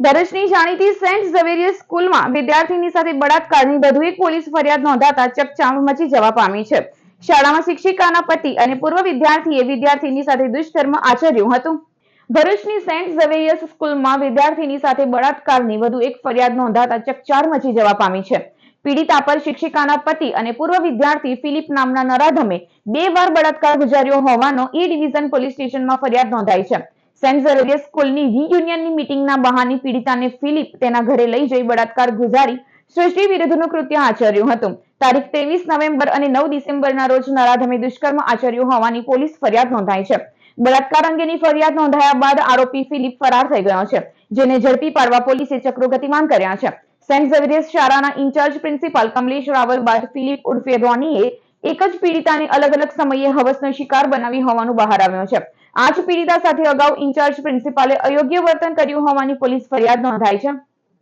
ભરૂચની જાણીતી સેન્ટ ઝવેરિયસ સ્કૂલમાં વિદ્યાર્થીની સાથે બળાત્કારની વધુ એક પોલીસ ફરિયાદ નોંધાતા ચકચાર મચી જવા પામી છે. શાળામાં શિક્ષિકાના પતિ અને પૂર્વ વિદ્યાર્થીએ વિદ્યાર્થીની સાથે દુષ્કર્મ આચર્યું હતું. ભરૂચની સેન્ટ ઝવેરિયસ સ્કૂલમાં વિદ્યાર્થીની સાથે બળાત્કારની વધુ એક ફરિયાદ નોંધાતા ચકચાર મચી જવા પામી છે. પીડિતા પર શિક્ષિકાના પતિ અને પૂર્વ વિદ્યાર્થી ફિલિપ નામના નરાધમે 2 વાર બળાત્કાર ગુજાર્યો હોવાનો એ ડિવિઝન પોલીસ સ્ટેશનમાં ફરિયાદ નોંધાઈ છે. સેન્ટ ઝવેરિયસ સ્કૂલની રિયુનિયનની મીટિંગના બહાને પીડિતાને ફિલિપ તેના ઘરે લઈ જઈ બળાત્કાર ગુજારી સૃષ્ટિ વિરુદ્ધનું કૃત્ય આચર્યું હતું. તારીખ 23 નવેમ્બર અને 9 ડિસેમ્બરના રોજ નરાધમે દુષ્કર્મ આચર્યું હોવાની પોલીસ ફરિયાદ નોંધાઈ છે. બળાત્કાર અંગેની ફરિયાદ નોંધાયા બાદ આરોપી ફિલિપ ફરાર થઈ ગયો છે, જેને ઝડપી પાડવા પોલીસે ચક્રો ગતિમાન કર્યા છે. સેન્ટ ઝવેરિયસ શાળાના ઇન્ચાર્જ પ્રિન્સિપાલ કમલેશ રાવલ બાદ ફિલિપ ઉર્ફે રોનીએ એક જ પીડિતાને અલગ અલગ સમયે હવસનો શિકાર બનાવી હોવાનું બહાર આવ્યું છે. આ જ પીડિતા સાથે અગાઉ ઇન્ચાર્જ પ્રિન્સિપાલે અયોગ્ય વર્તન કર્યું હોવાની પોલીસ ફરિયાદ નોંધાઈ છે.